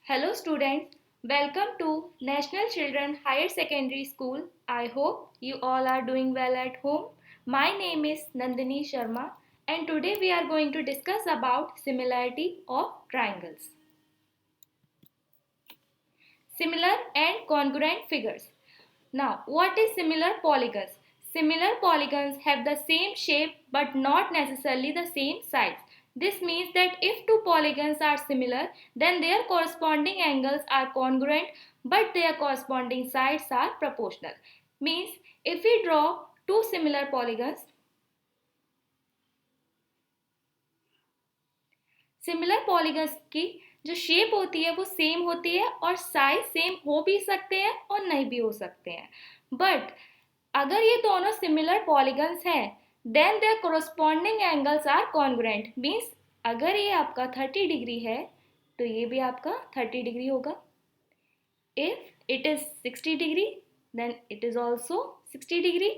Hello students, welcome to National Children Higher Secondary School. I hope you all are doing well at home. My name is Nandini Sharma and today we are going to discuss about similarity of triangles. Similar and congruent figures. Now, what is similar polygons? Similar polygons have the same shape but not necessarily the same size. This means that if two polygons are similar, then their corresponding angles are congruent but their corresponding sides are proportional. Means if we draw two similar polygons, similar polygons की जो shape होती है वो same होती है और size same हो भी सकते हैं और नहीं भी हो सकते हैं. बट अगर ये दोनों सिमिलर पॉलीगन्स हैं then their corresponding angles are congruent. Means अगर ये आपका 30 डिग्री है तो ये भी आपका 30 डिग्री होगा. If it is 60 degree then it is also 60 degree.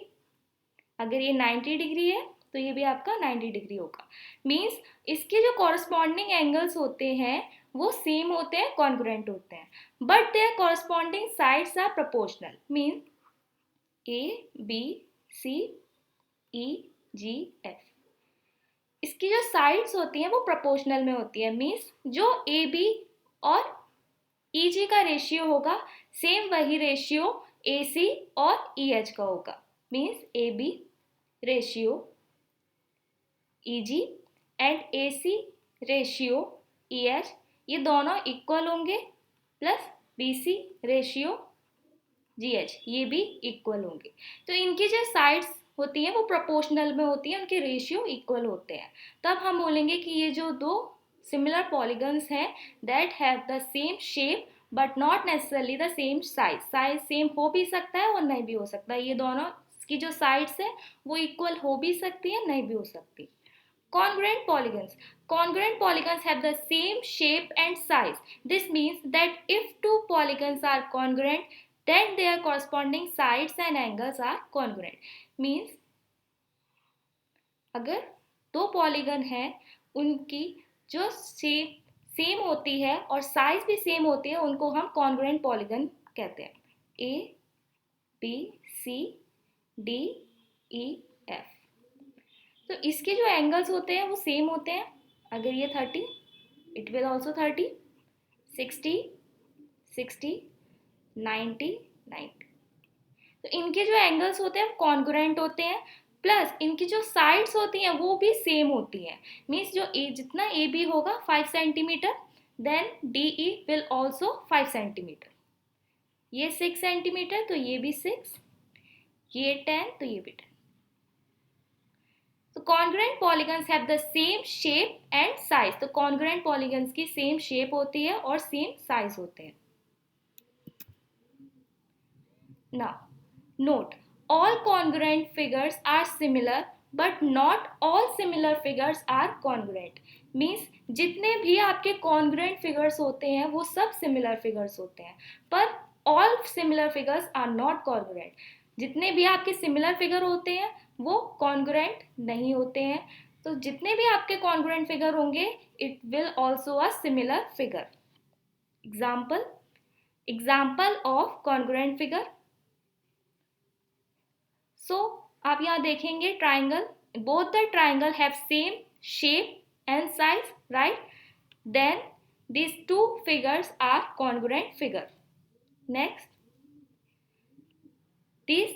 अगर ये 90 डिग्री है तो ये भी आपका 90 डिग्री होगा. मीन्स इसके जो कॉरस्पॉन्डिंग एंगल्स होते हैं वो सेम होते हैं, कॉन्ग्रुएंट होते हैं, but their corresponding sides are proportional. Means A B C E G F, इसकी जो साइड्स होती हैं वो प्रोपोर्शनल में होती है. मीन्स जो ए बी और ई जी का रेशियो होगा सेम वही रेशियो ए सी और ई एच का होगा. Means A B ratio EG and AC ratio EH ये दोनों इक्वल होंगे, प्लस BC रेशियो GH ये भी इक्वल होंगे. तो इनकी जो साइड्स होती हैं वो प्रोपोर्शनल में होती हैं, उनके रेशियो इक्वल होते हैं. तब हम बोलेंगे कि ये जो दो सिमिलर पॉलीगन्स हैं that have the same shape but not necessarily the same size. Size same हो भी सकता है और नहीं भी हो सकता. ये दोनों की जो साइड्स है वो इक्वल हो भी सकती है, नहीं भी हो सकती. Congruent polygons. Congruent polygons have the same shape and size. This means that if two polygons are congruent, then their corresponding sides and angles are congruent. Means अगर दो पॉलीगन हैं उनकी जो शेप सेम होती है और साइज भी same होती है उनको हम कॉन्ग्रुएंट पॉलीगन कहते हैं. A B C D E F. तो इसके जो एंगल्स होते हैं वो सेम होते हैं. अगर ये 30 इट विल ऑल्सो 30, 60 60 90 90. तो इनके जो एंगल्स होते हैं कॉन्ग्रुएंट होते हैं, प्लस इनकी जो साइड्स होती हैं वो भी सेम होती हैं. मीन्स जो जितना ए बी होगा 5 centimetre then D E will also 5 centimetre. ये 6 सेंटीमीटर तो ये भी 6, ये 10 तो ये भी 10. तो congruent polygons have the same shape and size. तो congruent polygons की सेम शेप होती है और सेम साइज होते हैं. Now, note, all congruent figures are similar but not all similar figures are congruent. Means जितने भी आपके congruent figures होते हैं वो सब similar figures होते हैं, पर all similar figures are not congruent. जितने भी आपके सिमिलर फिगर होते हैं वो कॉन्ग्रुएंट नहीं होते हैं. तो जितने भी आपके कॉन्ग्रुएंट फिगर होंगे it will also a similar figure. Example of congruent figure. So आप यहाँ देखेंगे triangle, both the triangle have same shape and size, right. Then these two figures are congruent figure. Next, these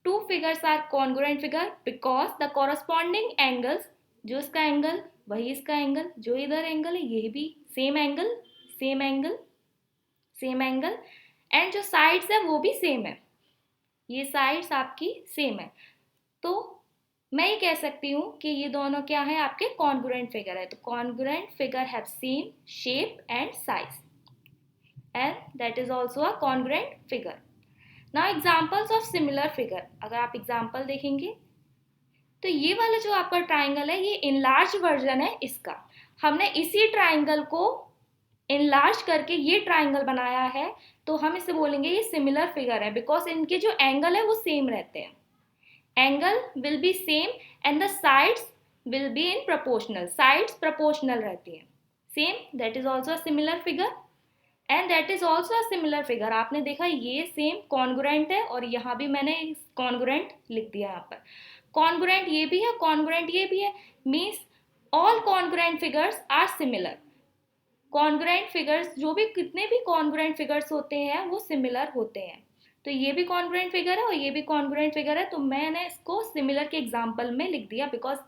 two figures are congruent figure because the corresponding angles, जो इसका angle वही इसका angle, जो इधर angle है ये भी same angle same angle same angle, and जो साइड्स है वो भी सेम है. ये साइड्स आपकी सेम है. तो मैं ये कह सकती हूँ कि ये दोनों क्या है आपके कॉन्ग्रुएंट फिगर है. तो congruent figure have same shape and size and that is also a congruent figure. Now examples of similar figure. अगर आप एग्जाम्पल देखेंगे तो ये वाला जो आपका ट्राइंगल है ये इनलार्ज वर्जन है इसका. हमने इसी ट्राइंगल को इनलार्ज करके ये ट्राइंगल बनाया है, तो हम इसे बोलेंगे ये सिमिलर फिगर है बिकॉज इनके जो एंगल है वो सेम रहते हैं. Angle will be same and the sides will be in proportional. Sides proportional रहती हैं same, that is also a similar figure. And that is also a similar figure. आपने देखा ये सेम कॉन्ग्रुएंट है और यहाँ भी मैंने कॉन्ग्रुएंट लिख दिया यहाँ पर। कॉन्ग्रुएंट ये भी है, कॉन्ग्रुएंट ये भी है, means all congruent figures are similar. Congruent figures, जो भी कितने भी कॉन्ग्रुएंट फिगर्स होते हैं वो सिमिलर होते हैं। तो ये भी कॉन्ग्रुएंट फिगर है और ये भी कॉन्ग्रुएंट फिगर है, तो मैंने इसको सिमिलर के एग्जाम्पल में लिख दिया because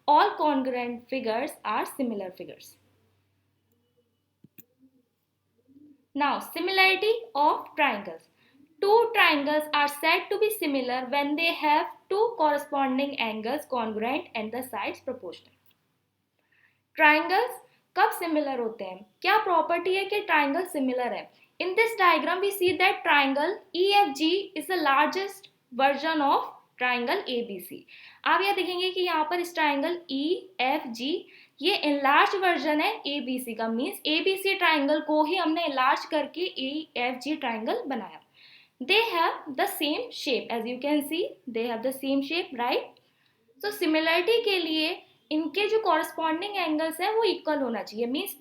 all congruent figures are similar figures. Now, similarity of triangles. Two triangles are said to be similar when they have two corresponding angles congruent and the sides proportional. Triangles कब similar होते हैं? क्या property है कि triangle similar है? In this diagram we see that triangle EFG is the largest version of triangle ABC. आप यह देखेंगे कि यहाँ पर इस triangle EFG ये enlarged version है ABC का, मीन्स ABC triangle को ही हमने enlarge करके EFG triangle बनाया. They have the same shape, as you can see they have the same shape, right? So similarity के लिए इनके जो corresponding angles है वो equal होना चाहिए, means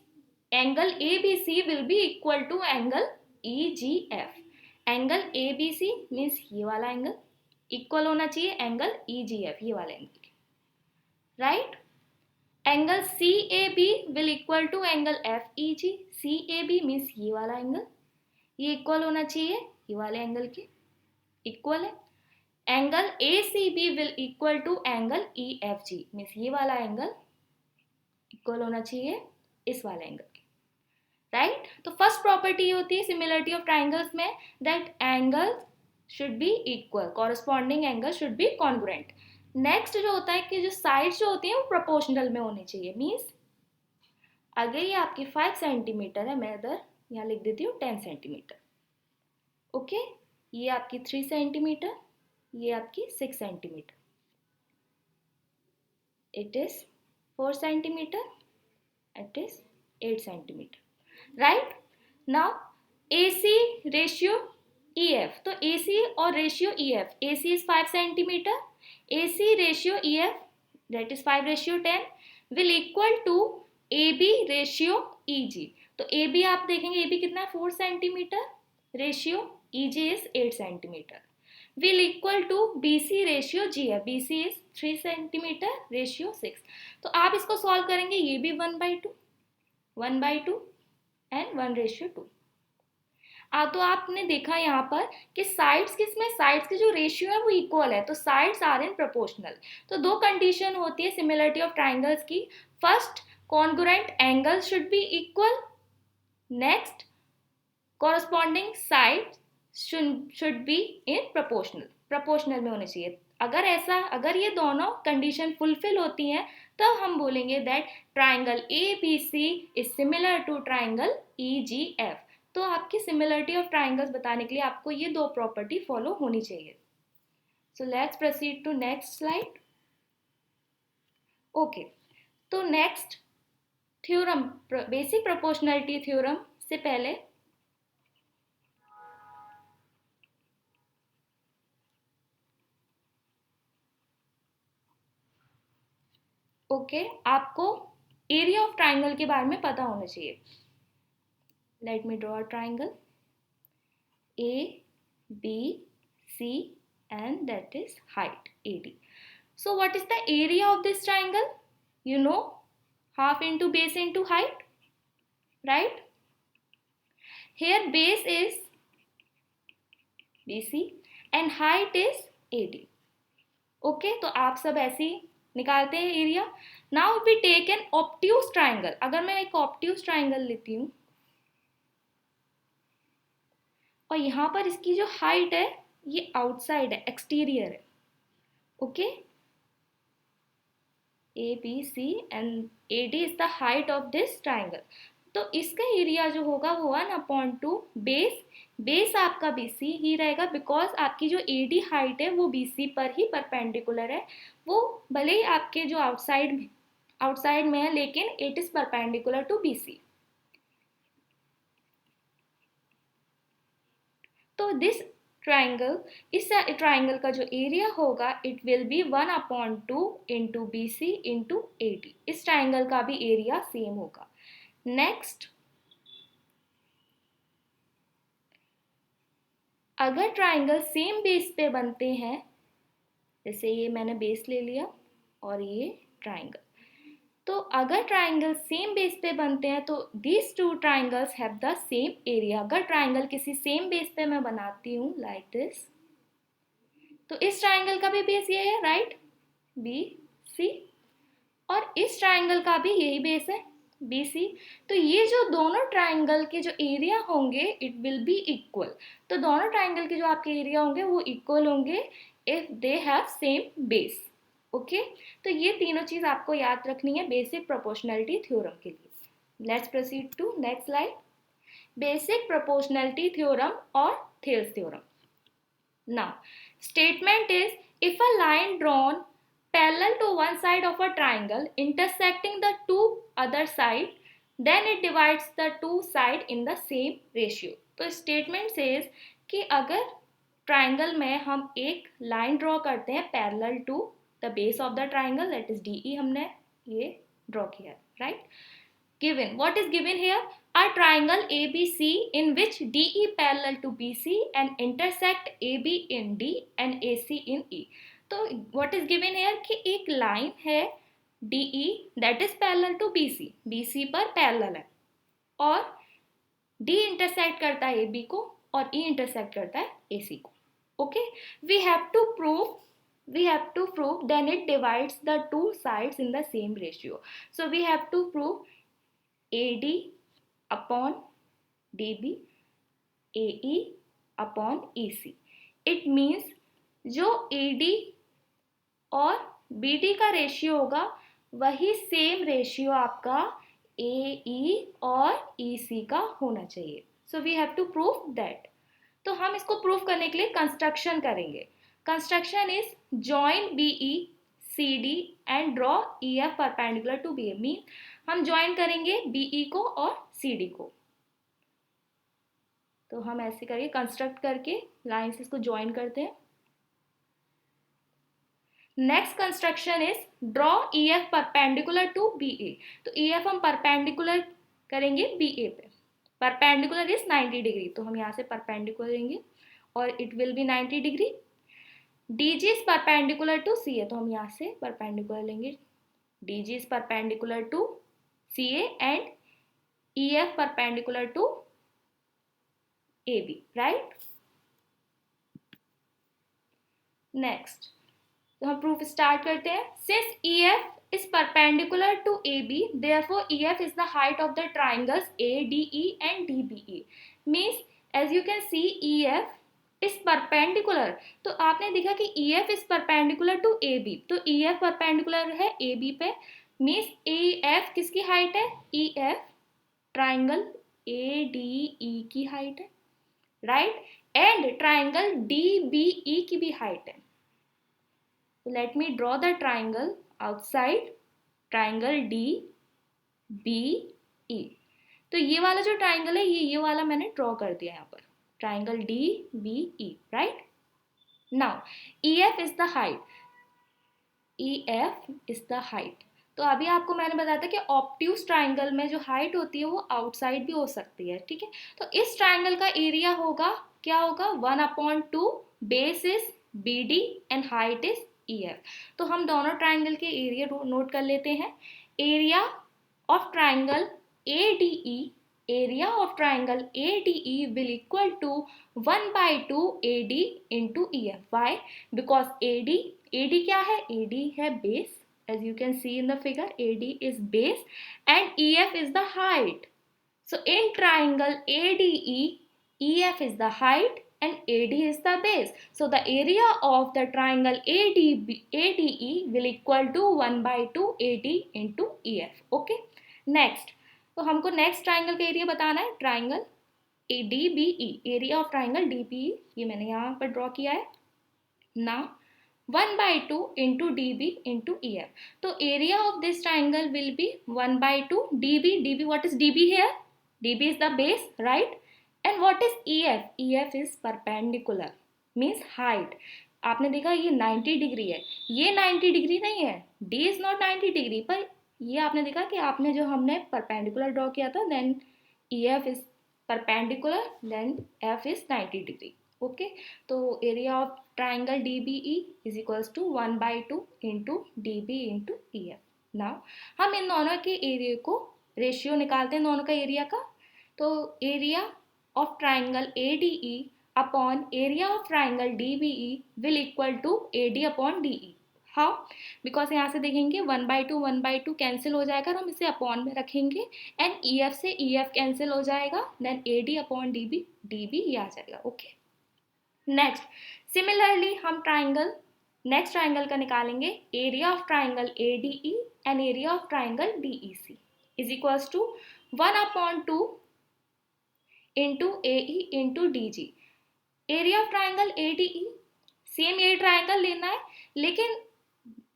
angle ABC will be equal to angle EGF. Angle ABC means ये वाला angle equal होना चाहिए angle EGF, ये वाला angle, right? Angle CAB will equal to angle FEG. CAB means ये वाला एंगल, ये इक्वल होना चाहिए ये वाले एंगल के, इक्वल है. Angle ACB will equal to angle EFG means ये वाला एंगल इक्वल होना चाहिए इस वाले एंगल के, राइट? तो फर्स्ट प्रॉपर्टी होती है सिमिलरिटी ऑफ ट्राइंगल्स में that angle should be equal, corresponding angle should be congruent. Next जो होता है कि जो साइड्स जो होती हैं वो प्रोपोर्शनल में होनी चाहिए, मीन्स अगर ये आपकी 5 सेंटीमीटर है, मैं इधर यहाँ लिख देती हूँ 10 सेंटीमीटर, ओके? ये आपकी 3 सेंटीमीटर, ये आपकी 6 centimetre, it is 4 centimetre, it is 8 centimetre, right? Now AC ratio EF, तो AC और ratio EF, AC is 5 centimetre, AC ratio EF that is 5:10 will equal to AB ratio EG. तो AB आप देखेंगे AB कितना है 4 centimetre, ratio EG is 8 centimetre, will equal to BC ratio GF, BC is 3 centimetre, ratio 6. तो आप इसको solve करेंगे, ये भी 1/2 एंड 1:2. तो आपने देखा यहाँ पर कि साइड्स किसमें, साइड्स की जो रेशियो है वो इक्वल है, तो साइड्स आर इन प्रोपोर्शनल. तो दो कंडीशन होती है सिमिलरिटी ऑफ ट्राइंगल्स की. First, congruent angle should be equal. Next, corresponding side should be in proportional में होने चाहिए. अगर ये दोनों कंडीशन फुलफिल होती हैं तब हम बोलेंगे that triangle ABC is similar to triangle EGF. तो आपकी सिमिलरिटी ऑफ ट्राइंगल्स बताने के लिए आपको ये दो प्रॉपर्टी फॉलो होनी चाहिए. So let's proceed to next slide. Okay, तो next theorem, basic proportionality theorem से पहले आपको एरिया ऑफ ट्राइंगल के बारे में पता होना चाहिए. Let me draw a triangle A, B, C and that is height AD. So what is the area of this triangle? You know, half into base into height, right? Here base is BC and height is AD. Okay, तो आप सब ऐसे ही निकालते हैं area. Now we take an obtuse triangle. अगर मैं एक obtuse triangle लेती हूँ और यहाँ पर इसकी जो हाइट है ये आउटसाइड है, एक्सटीरियर है, okay? ABC and AD is the height of this triangle. तो इसका एरिया जो होगा वो 1/2 बेस आपका BC ही रहेगा बिकॉज आपकी जो AD हाइट है वो BC पर ही परपेंडिकुलर है. वो भले ही आपके जो आउटसाइड में है लेकिन it is perpendicular to BC. तो दिस ट्राइंगल, इस ट्राइंगल का जो एरिया होगा it will be 1/2 into BC into AD. इस ट्राइंगल का भी एरिया सेम होगा. नेक्स्ट, अगर ट्राइंगल सेम बेस पे बनते हैं, जैसे ये मैंने बेस ले लिया और ये ट्राइंगल, तो अगर ट्राइंगल सेम बेस पे बनते हैं तो these two triangles have the same area. अगर ट्राइंगल किसी सेम बेस पे मैं बनाती हूँ लाइक दिस, तो इस ट्राइंगल का भी बेस ये है, राइट, बी सी, और इस ट्राइंगल का भी यही बेस है, बी सी। तो ये जो दोनों ट्राइंगल के जो एरिया होंगे इट विल बी इक्वल। तो दोनों ट्राइंगल के जो आपके एरिया होंगे वो इक्वल होंगे if they have same base. Okay, तो ये तीनों चीज आपको याद रखनी है बेसिक प्रोपोर्शनैलिटी थ्योरम के लिए। Let's proceed to next slide. Basic proportionality theorem और Thales theorem. Now, statement is if a line drawn parallel to one side of a triangle intersecting the two other side, then it divides the two side in the same ratio. तो statement says कि अगर triangle में हम एक line draw करते हैं parallel to the base of the triangle, that is DE, हमने ये draw किया, right? Given, what is given here? A triangle ABC in which DE parallel to BC and intersect AB in D and AC in E. तो what is given here कि एक line है DE that is parallel to BC, BC पर parallel है, और D intersect करता है AB को और E intersect करता है AC को. Okay, we have to prove then it divides the two sides in the same ratio. So we have to prove AD upon DB, AE upon EC. It means जो AD और BD का ratio होगा वही same ratio आपका AE और EC का होना चाहिए. So we have to prove that. तो हम इसको प्रूव करने के लिए कंस्ट्रक्शन करेंगे. Construction is join BE CD and draw EF perpendicular to BA. Mean हम ज्वाइन करेंगे BE को और CD को. तो हम ऐसे करके कंस्ट्रक्ट करके लाइंस इसको ज्वाइन करते हैं. Next construction is draw EF perpendicular to BA. तो EF हम परपेंडिकुलर करेंगे BA पे. परपेंडिकुलर इज 90 डिग्री, तो हम यहाँ से परपेंडिकुलर लेंगे और it will be 90 degree. DG is perpendicular to CA, तो हम यहाँ से परपेंडिकुलर लेंगे. DG is perpendicular to CA and EF perpendicular to AB, right. Next, तो हम प्रूफ स्टार्ट करते हैं. Since EF is perpendicular to AB, therefore EF is the height of the triangles ADE and DBE. Means as you can see EF is perpendicular. तो आपने देखा कि EF is perpendicular to AB, तो EF perpendicular है AB पे. Means EF किसकी height है? EF triangle ADE की हाइट है, राइट, एंड ट्राइंगल DBE की भी हाइट है. Let me draw the triangle outside triangle DBE. तो ये वाला जो ट्राइंगल है ये वाला मैंने ड्रॉ कर दिया यहाँ पर, triangle DBE, right. Now EF is the height, EF is the height. तो अभी आपको मैंने बताया था कि ऑब्ट्यूज ट्राइंगल में जो हाइट होती है वो आउटसाइड भी हो सकती है, ठीक है. तो इस ट्राइंगल का एरिया होगा, क्या होगा, 1/2. Base is BD and height is EF. तो हम दोनों ट्राइंगल के एरिया नोट कर लेते हैं. Area of triangle ADE will equal to 1/2 AD into EF. Why? Because AD क्या है? AD है base. As you can see in the figure, AD is base and EF is the height. So in triangle ADE, EF is the height and AD is the base. So the area of the triangle ADE will equal to 1/2 AD into EF. Okay. Next, तो हमको next triangle का area बताना है. Triangle DBE, area of triangle DBE, ये मैंने यहाँ पर draw किया है. Now 1/2 into DB into EF. तो area of this triangle will be 1/2 DB. What is DB here? DB is the base, right? And what is EF? EF is perpendicular, means height. आपने देखा ये 90 degree है, ये 90 degree नहीं है, D is not 90 degree, पर ये आपने देखा कि आपने जो हमने परपेंडिकुलर ड्रॉ किया था, then EF is perpendicular, then F is 90 degree. Okay, तो area of triangle D B E is equals to 1/2 into D B into E F. Now हम इन दोनों के एरिया को रेशियो निकालते हैं दोनों का एरिया का। तो area of triangle A D E upon area of triangle D B E will equal to A D upon D E. How? Because यहाँ से देखेंगे 1/2 कैंसिल हो जाएगा और हम इसे अपॉन में रखेंगे एंड ई एफ से ई एफ कैंसिल हो जाएगा, then A D upon D B ये आ जाएगा। ओके, नेक्स्ट सिमिलरली हम ट्राइंगल नेक्स्ट ट्राइंगल का निकालेंगे area of triangle A D E and area of triangle D E C is equals to 1/2 into A E into D G. Area of triangle A D E same ये triangle लेना है, लेकिन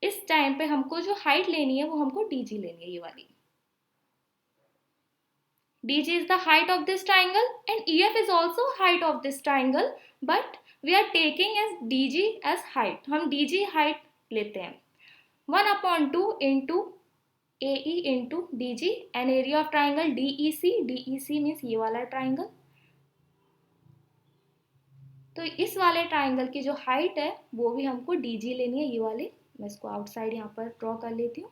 इस time पे हमको जो height लेनी है वो हमको डी जी लेनी है, ये वाली। DG is the height of this triangle and EF is also height of this triangle, but we are taking as DG as height. हम DG height लेते हैं 1/2 into AE into DG and area of triangle DEC. DEC means ये वाला triangle. तो इस वाले triangle की जो हाइट है वो भी हमको DG लेनी है, ये वाले। मैं इसको आउटसाइड यहाँ पर ड्रॉ कर लेती हूँ,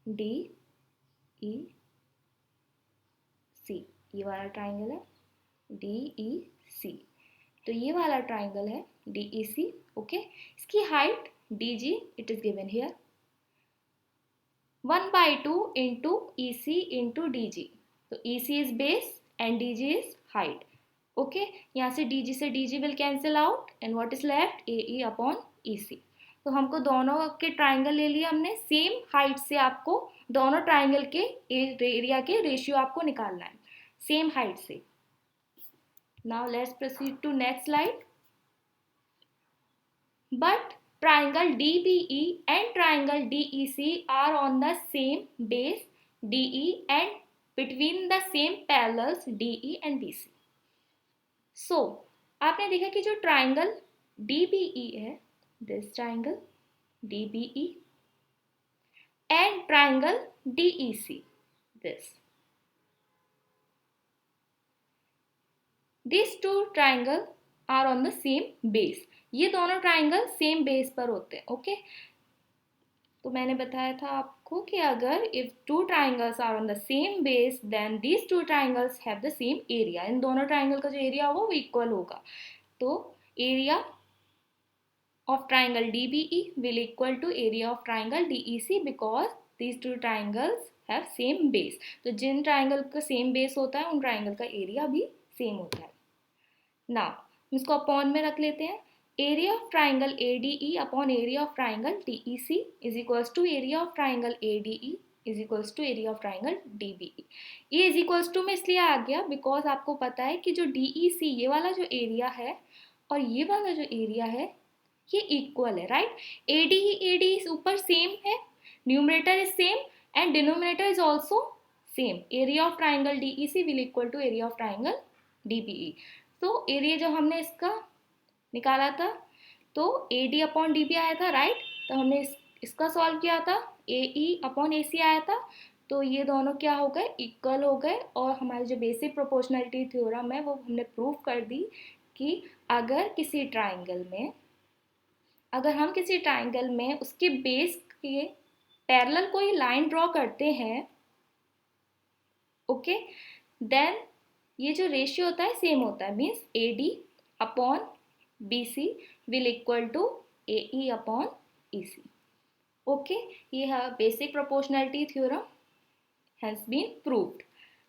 DEC, ये वाला ट्राइंगल है DEC। तो ये वाला ट्राइंगल है DEC। ओके, इसकी height DG it is given here 1/2 into EC into DG। तो EC is base and DG is height. Okay, यहाँ से DG से DG will cancel out and what is left AE upon EC। तो हमको दोनों के triangle ले लिया हमने सेम हाइट से। आपको दोनों ट्राइंगल के एरिया के रेशियो आपको निकालना है सेम हाइट से। Now let's proceed to next slide. But triangle DBE and triangle DEC are on the same base DE and between the same parallels DE and BC. So आपने देखा कि जो triangle DBE है, this triangle DBE and triangle DEC, this, these two triangles are on the same base. ये दोनों triangle same base पर होते हैं। ओके, तो मैंने बताया था आपको कि अगर if two triangles are on the same base then these two triangles have the same area. इन दोनों ट्राइंगल का जो एरिया होगा वो इक्वल होगा। तो area of triangle DBE will equal to area of triangle DEC because these two triangles have same base. तो जिन ट्राइंगल का सेम बेस होता है उन ट्राइंगल का एरिया भी सेम होता है। नाउ इसको अपॉन में रख लेते हैं। Area of triangle ADE upon area of triangle DEC is equals to area of triangle ADE is equals to area of triangle DBE. ये is equals to में इसलिए आ गया बिकॉज आपको पता है कि जो DEC ये वाला जो एरिया है और ये वाला जो एरिया है ये इक्वल है, राइट। ADE ऊपर सेम है, numerator is same and denominator is also same. Area of triangle DEC will equal to area of triangle DBE। तो एरिया जो हमने इसका निकाला था तो AD अपॉन DB आया था, राइट। तो हमने इसका सॉल्व किया था, AE अपॉन AC आया था। तो ये दोनों क्या हो गए, इक्वल हो गए। और हमारी जो बेसिक प्रोपोर्शनलिटी थ्योरम है वो हमने प्रूव कर दी कि अगर हम किसी ट्राइंगल में उसके बेस के पैरेलल कोई लाइन ड्रॉ करते हैं, ओके, देन ये जो रेशियो होता है सेम होता है, means AD upon BC will equal to AE upon EC. Okay, ये है basic proportionality theorem has been proved.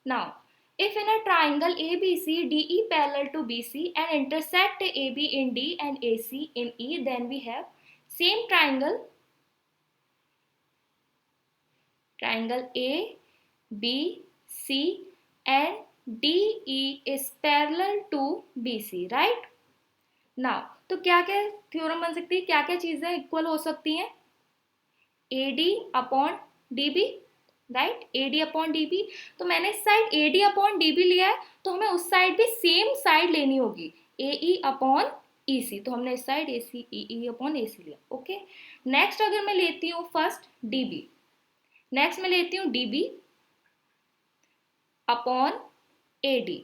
Now, if in a triangle ABC DE parallel to BC and intersect AB in D and AC in E, then we have same triangle A, B, C and DE is parallel to BC, right? Now तो क्या क्या theorem बन सकती है, क्या क्या चीजें equal हो सकती हैं। AD upon DB, right, AD upon DB। तो मैंने इस साइड AD अपॉन DB लिया है तो हमें उस साइड भी सेम साइड लेनी होगी, AE अपॉन EC। तो हमने इस साइड AE अपॉन AC लिया। ओके, नेक्स्ट अगर मैं लेती हूँ फर्स्ट DB, नेक्स्ट मैं लेती हूँ DB अपॉन AD,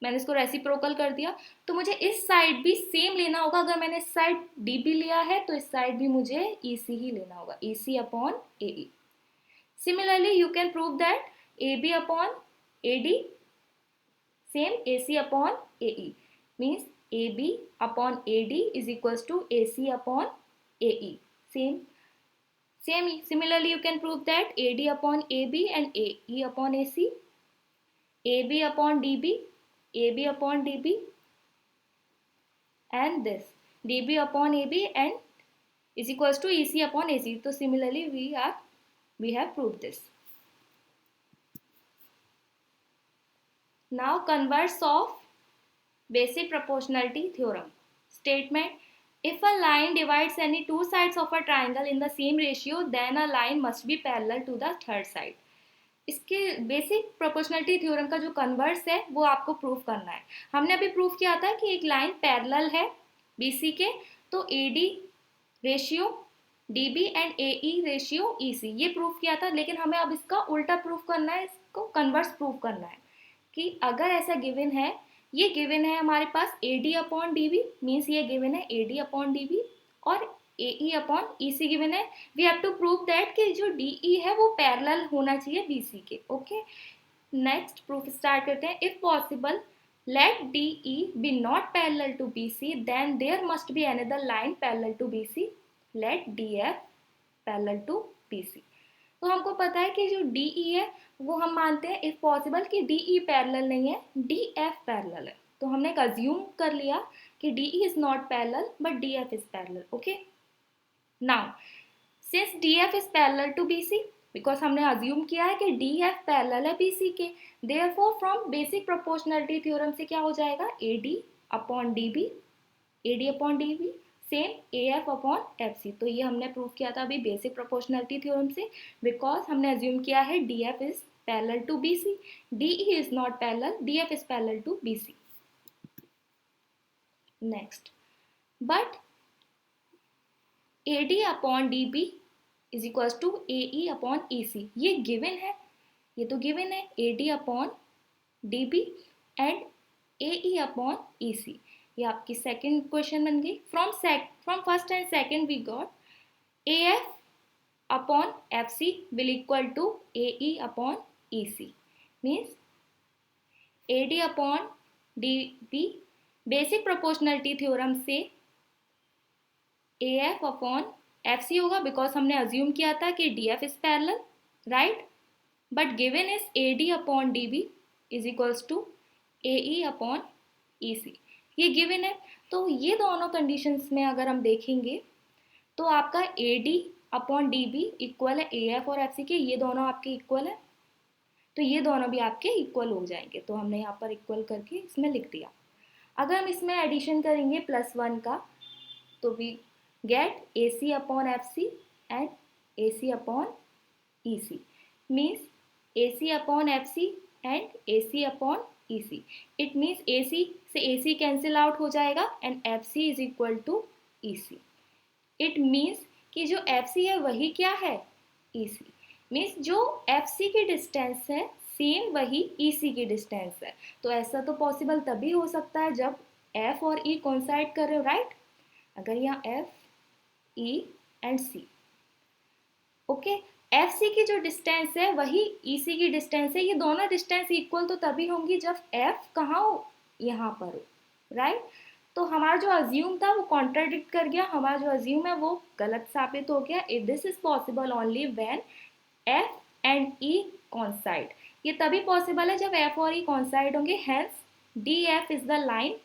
मैंने इसको रेसिप्रोकल कर दिया, तो मुझे इस साइड भी सेम लेना होगा। अगर मैंने इस साइड डी बी लिया है तो इस साइड भी मुझे ई सी ही लेना होगा, E C upon A E. Similarly you can prove that A B upon A D same A C upon A E, means A B upon A D is equals to A C upon A E. Similarly, you can prove that AD upon AB and AE upon AC, AB upon DB, AB upon DB, and this DB upon AB and is equals to EC upon AC. So similarly, we have proved this. Now converse of basic proportionality theorem. Statement: if a line divides any two sides of a triangle in the same ratio, then a line must be parallel to the third side. इसके basic proportionality theorem का जो converse है वो आपको prove करना है। हमने अभी प्रूव किया था कि एक लाइन पैरेलल है बीसी के, तो A D ratio D B and A E ratio E C, ये प्रूव किया था। लेकिन हमें अब इसका उल्टा प्रूव करना है, इसको कन्वर्स प्रूव करना है कि अगर ऐसा गिवन है, ये गिवन है हमारे पास A D upon D B, means ये गिवन है A D upon D B, और A E upon E C given है। We have to prove that कि जो डी ई है वो पैरेलल होना चाहिए बी सी के। ओके, नेक्स्ट प्रूफ स्टार्ट करते हैं। If possible let D E B not parallel to B C, then there must be another line parallel to B C, let D F parallel to B C. तो हमको पता है कि जो D E है वो हम मानते हैं इफ पॉसिबल कि डी ई पैरेलल नहीं है, डी एफ पैरेलल है। तो हमने एक अज्यूम कर लिया कि D E is not parallel but D F is parallel. Okay, now since D F is parallel to B C, because हमने अज्यूम किया है कि डी एफ पैरेलल है बी सी के, therefore from basic proportionality theorem से क्या हो जाएगा, A D upon D B, A D upon D B same A F upon F C. तो ये हमने प्रूव किया था अभी बेसिक प्रोपोर्शनलिटी थ्योरम से, बिकॉज हमने अज्यूम किया है D F is parallel to B C, D E is not parallel, D F is parallel to B C. Next, but A D upon D B is equals to A E upon E C, ये given है, ये तो given है A D upon D B and A E upon E C. ये आपकी second question बन गई। From first and second we got A F upon F C will equal to A E upon E C, means A D upon D B basic proportionality theorem से A F upon F C होगा, because हमने assume किया था कि D F is parallel, right, but given is A D upon D B is equals to A E upon E C, ये given है। तो ये दोनों कंडीशंस में अगर हम देखेंगे तो आपका A D upon D B equal है ए एफ और एफ सी के, ये दोनों आपके इक्वल है, तो ये दोनों भी आपके इक्वल हो जाएंगे। तो हमने यहाँ पर इक्वल करके इसमें लिख दिया। अगर हम इसमें एडिशन करेंगे +1 का, तो we get A C upon F C and A C upon E C, means A C upon F C and A C upon E C. It means A C से ए सी कैंसिल आउट हो जाएगा and F C is equal to E C. It means कि जो F C है वही क्या है, ई C, means जो एफ सी की डिस्टेंस है सेम वही ई सी की डिस्टेंस है। तो ऐसा तो पॉसिबल तभी हो सकता है जब एफ और ई कोइंसाइड कर रहे हो, राइट। अगर यहाँ F E and C, okay, F C की जो डिस्टेंस है वही ई सी की डिस्टेंस है, ये दोनों डिस्टेंस इक्वल तो तभी होंगी जब एफ कहाँ हो, यहाँ पर हो, राइट। तो हमारा जो अज्यूम था वो कॉन्ट्राडिक्ट कर गया, हमारा जो अज्यूम है वो गलत साबित हो गया। If this is possible only when F and ई कॉन्साइड, ये तभी पॉसिबल है जब एफ और ई कॉन्साइड होंगे। Hence D F is the line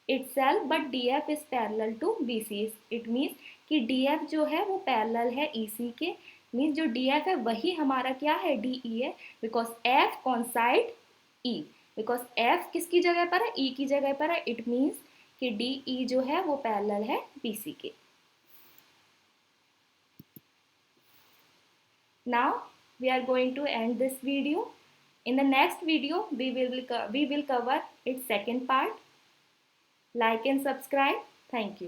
itself but DF is parallel to BC. It means कि DF जो है वो पैरेलल है EC के, मीन्स जो DF है वही हमारा क्या है, DE है, because F कॉन्साइड E, because F किसकी जगह पर है, E की जगह पर है। इट मीन्स कि DE जो है वो पैरेलल है BC के। Now we are going to end this video. In the next video we will cover its second part. Like and subscribe. Thank you.